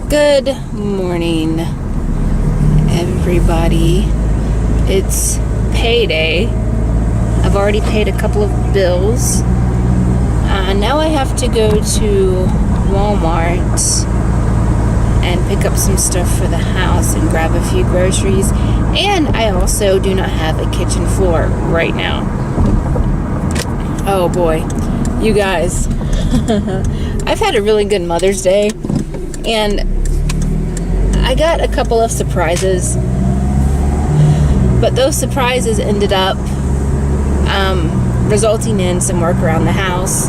Good morning, everybody. It's payday. I've already paid a couple of bills. Now I have to go to Walmart and pick up some stuff for the house and grab a few groceries. And I also do not have a kitchen floor right now. Oh boy, you guys. I've had a really good Mother's Day, and I got a couple of surprises, but those surprises ended up resulting in some work around the house.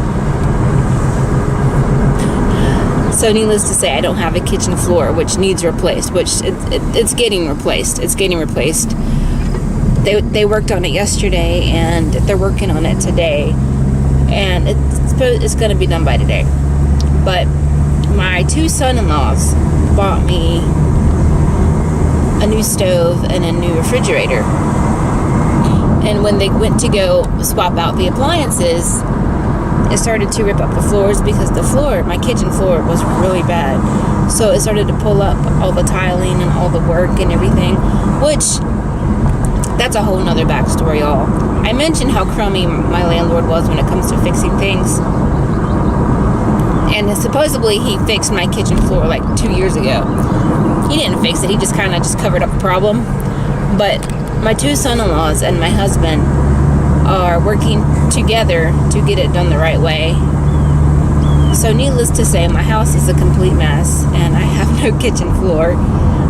So needless to say, I don't have a kitchen floor, which needs replaced, which it's getting replaced. It's getting replaced. They worked on it yesterday, and they're working on it today, and it's going to be done by today. But my two son-in-laws bought me a new stove and a new refrigerator. And when they went to go swap out the appliances, it started to rip up the floors because my kitchen floor was really bad. So it started to pull up all the tiling and all the work and everything, which that's a whole nother backstory, y'all. I mentioned how crummy my landlord was when it comes to fixing things. And supposedly he fixed my kitchen floor like 2 years ago. He didn't fix it, he just kind of covered up the problem. But my two son-in-laws and my husband are working together to get it done the right way. So needless to say, my house is a complete mess and I have no kitchen floor.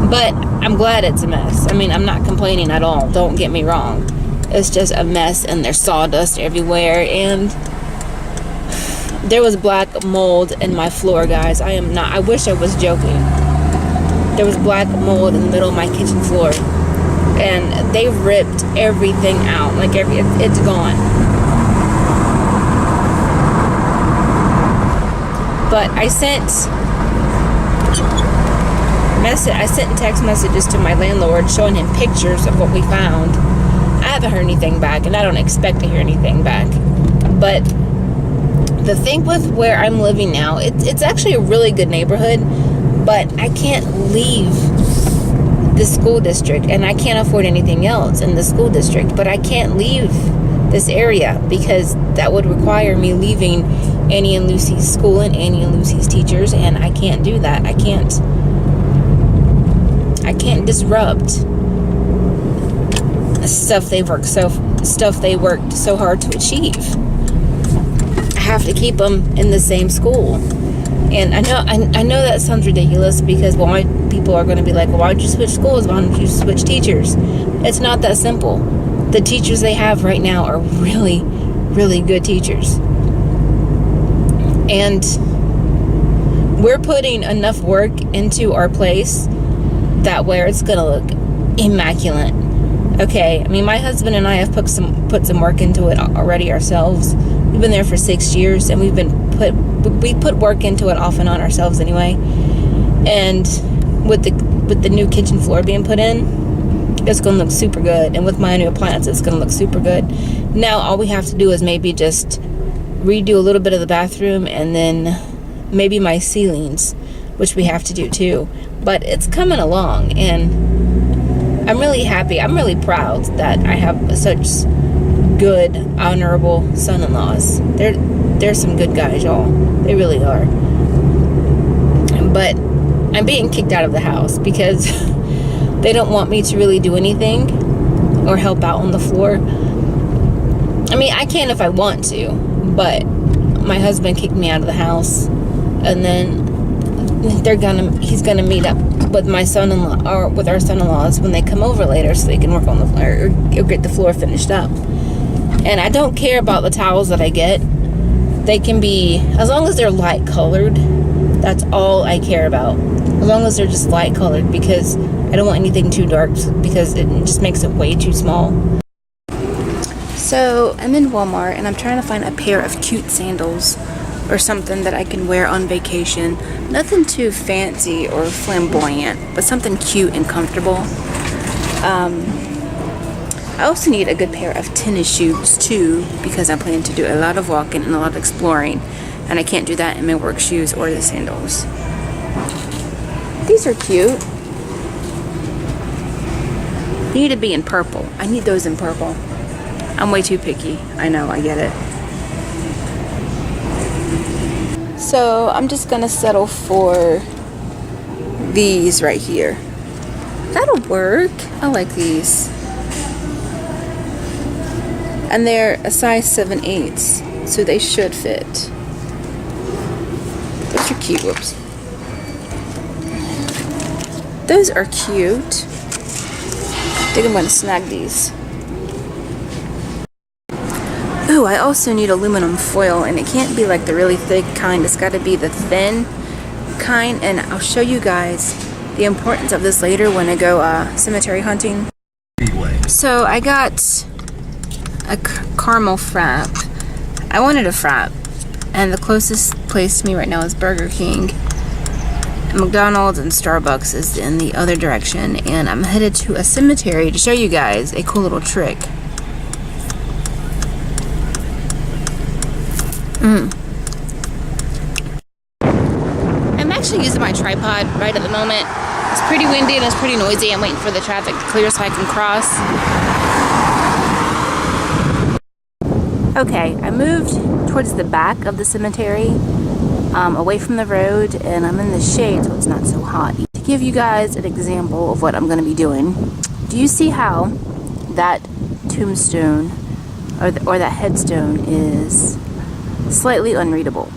But I'm glad it's a mess. I mean, I'm not complaining at all, don't get me wrong. It's just a mess, and there's sawdust everywhere, and there was black mold in my floor, guys. I wish I was joking. There was black mold in the middle of my kitchen floor, and they ripped everything out. Like it's gone. But I sent text messages to my landlord showing him pictures of what we found. I haven't heard anything back, and I don't expect to hear anything back. But the thing with where I'm living now, it's actually a really good neighborhood, but I can't leave the school district, and I can't afford anything else in the school district, but I can't leave this area because that would require me leaving Annie and Lucy's school and Annie and Lucy's teachers, and I can't do that. I can't disrupt stuff they worked so hard to achieve. I have to keep them in the same school. And I know that sounds ridiculous because people are going to be like, well, why don't you switch schools? Why don't you switch teachers? It's not that simple. The teachers they have right now are really, really good teachers. And we're putting enough work into our place that where it's going to look immaculate. Okay, I mean, my husband and I have put some work into it already ourselves. We've been there for 6 years, and we put work into it off and on ourselves anyway. And with the new kitchen floor being put in, it's gonna look super good. And with my new appliances, it's gonna look super good. Now all we have to do is maybe just redo a little bit of the bathroom, and then maybe my ceilings, which we have to do too. But it's coming along, and I'm really happy. I'm really proud that I have such good, honorable son-in-laws. They're some good guys, y'all. They really are. But I'm being kicked out of the house because they don't want me to really do anything or help out on the floor. I mean, I can if I want to, but my husband kicked me out of the house, and then he's gonna meet up with my son-in-law or with our son-in-laws when they come over later, so they can work on the floor or get the floor finished up. And I don't care about the towels that I get. They can be, as long as they're light colored, that's all I care about. As long as they're just light colored, because I don't want anything too dark because it just makes it way too small. So I'm in Walmart and I'm trying to find a pair of cute sandals or something that I can wear on vacation. Nothing too fancy or flamboyant, but something cute and comfortable. I also need a good pair of tennis shoes too, because I plan to do a lot of walking and a lot of exploring, and I can't do that in my work shoes or the sandals. These are cute. They need to be in purple. I need those in purple. I'm way too picky. I know, I get it. So I'm just gonna settle for these right here. That'll work. I like these. And they're a size 7/8, so they should fit. Those are cute. Whoops. Those are cute. I think I'm gonna snag these. Ooh, I also need aluminum foil, and it can't be like the really thick kind. It's got to be the thin kind, and I'll show you guys the importance of this later when I go cemetery hunting. So I got a caramel frap. I wanted a frap, and the closest place to me right now is Burger King. McDonald's and Starbucks is in the other direction, and I'm headed to a cemetery to show you guys a cool little trick. I'm actually using my tripod right at the moment. It's pretty windy and it's pretty noisy. I'm waiting for the traffic to clear so I can cross. Okay, I moved towards the back of the cemetery, away from the road, and I'm in the shade so it's not so hot. To give you guys an example of what I'm going to be doing, do you see how that tombstone or that headstone is slightly unreadable?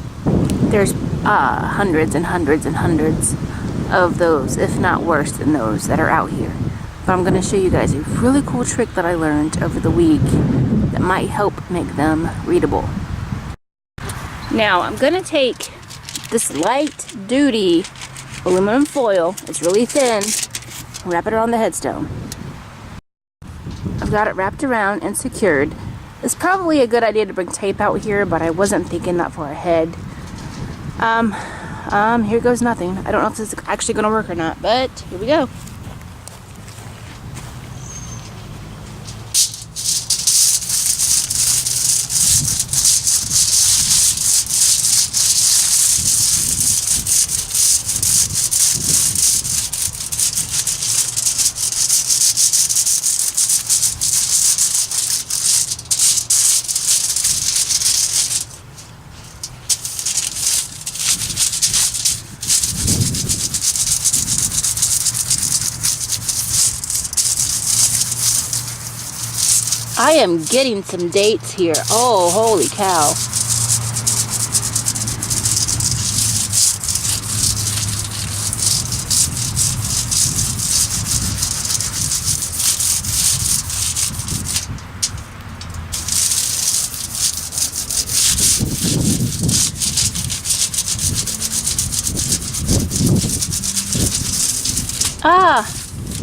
There's hundreds and hundreds and hundreds of those, if not worse than those, that are out here. But I'm going to show you guys a really cool trick that I learned over the week that might help make them readable. Now I'm going to take this light duty aluminum foil, it's really thin, wrap it around the headstone. I've got it wrapped around and secured. It's probably a good idea to bring tape out here, but I wasn't thinking that far ahead. Here goes nothing. I don't know if this is actually going to work or not, but here we go. I am getting some dates here. Oh, holy cow. Ah,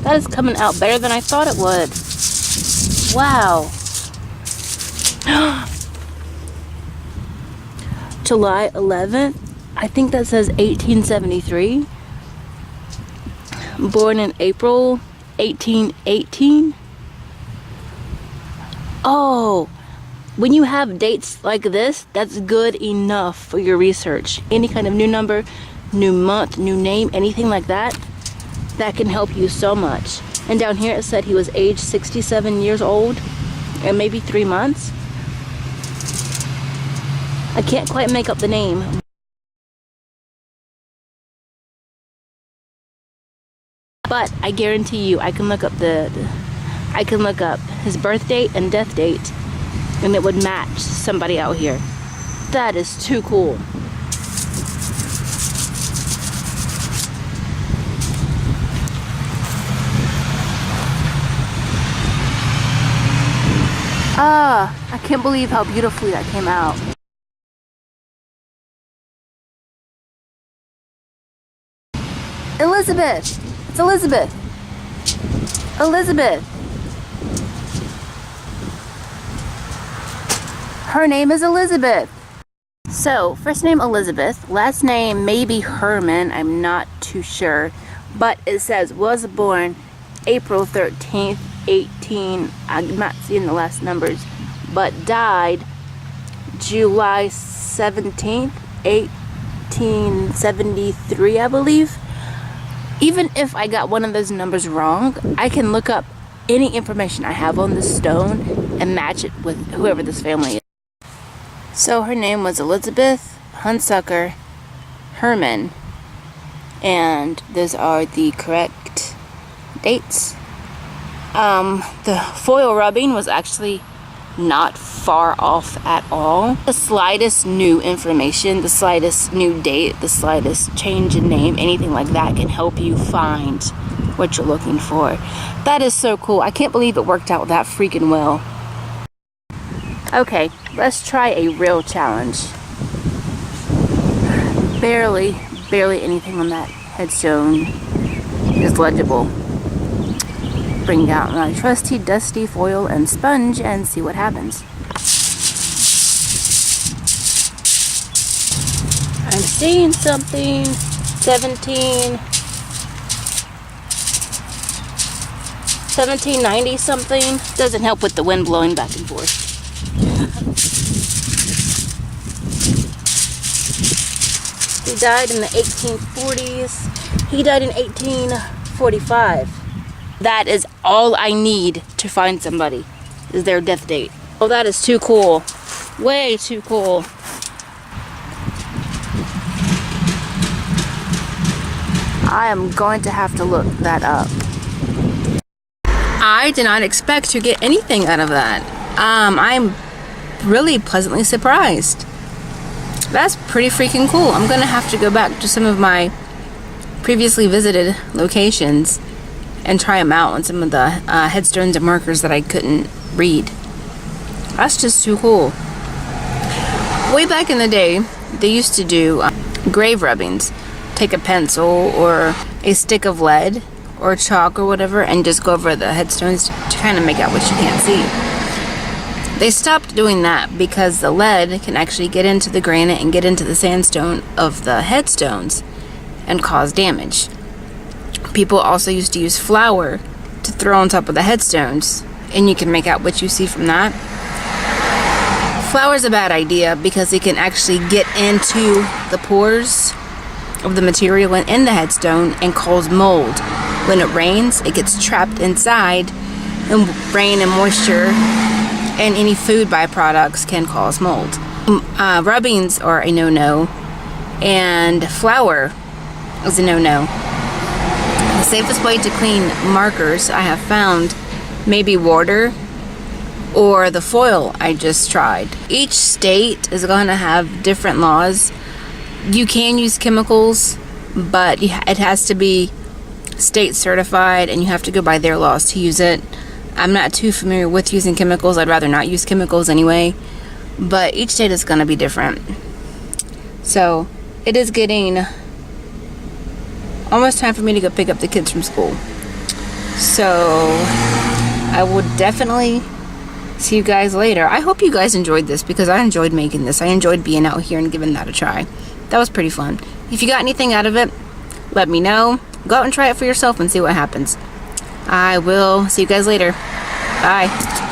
that is coming out better than I thought it would. Wow. July 11th, I think that says 1873. Born in April 1818. Oh, when you have dates like this, that's good enough for your research. Any kind of new number, new month, new name, anything like that, that can help you so much. And down here it said he was age 67 years old and maybe 3 months. I can't quite make up the name. But I guarantee you I can look up his birth date and death date, and it would match somebody out here. That is too cool. I can't believe how beautifully that came out. Elizabeth! It's Elizabeth! Elizabeth! Her name is Elizabeth! So, first name Elizabeth, last name maybe Herman, I'm not too sure. But it says was born April 13th, 18, I'm not seeing the last numbers, but died July 17th, 1873, I believe. even if I got one of those numbers wrong, I can look up any information I have on this stone and match it with whoever this family is. So her name was Elizabeth Hunsucker Herman, and those are the correct dates. The foil rubbing was actually not far off at all. The slightest new information, the slightest new date, the slightest change in name, anything like that can help you find what you're looking for. That is so cool. I can't believe it worked out that freaking well. Okay, let's try a real challenge. Barely anything on that headstone is legible. Bring out my trusty dusty foil and sponge and see what happens. I'm seeing something. 1790 something. Doesn't help with the wind blowing back and forth. He died in the 1840s. He died in 1845. That is all I need to find somebody, is their death date. Oh, that is too cool. Way too cool. I am going to have to look that up. I did not expect to get anything out of that. I'm really pleasantly surprised. That's pretty freaking cool. I'm gonna have to go back to some of my previously visited locations and try them out on some of the headstones and markers that I couldn't read. That's just too cool. Way back in the day, they used to do grave rubbings. Take a pencil or a stick of lead or chalk or whatever and just go over the headstones to kind of make out what you can't see. They stopped doing that because the lead can actually get into the granite and get into the sandstone of the headstones and cause damage. People also used to use flour to throw on top of the headstones, and you can make out what you see from that. Flour is a bad idea because it can actually get into the pores of the material in the headstone and cause mold. When it rains, it gets trapped inside, and rain and moisture and any food byproducts can cause mold. Rubbings are a no-no, and flour is a no-no. The safest way to clean markers I have found may be water or the foil I just tried. Each state is going to have different laws. You can use chemicals, but it has to be state certified and you have to go by their laws to use it. I'm not too familiar with using chemicals. I'd rather not use chemicals anyway, but each state is going to be different. So it is getting almost time for me to go pick up the kids from school. So I will definitely see you guys later. I hope you guys enjoyed this because I enjoyed making this. I enjoyed being out here and giving that a try. That was pretty fun. If you got anything out of it, let me know. Go out and try it for yourself and see what happens. I will see you guys later. Bye.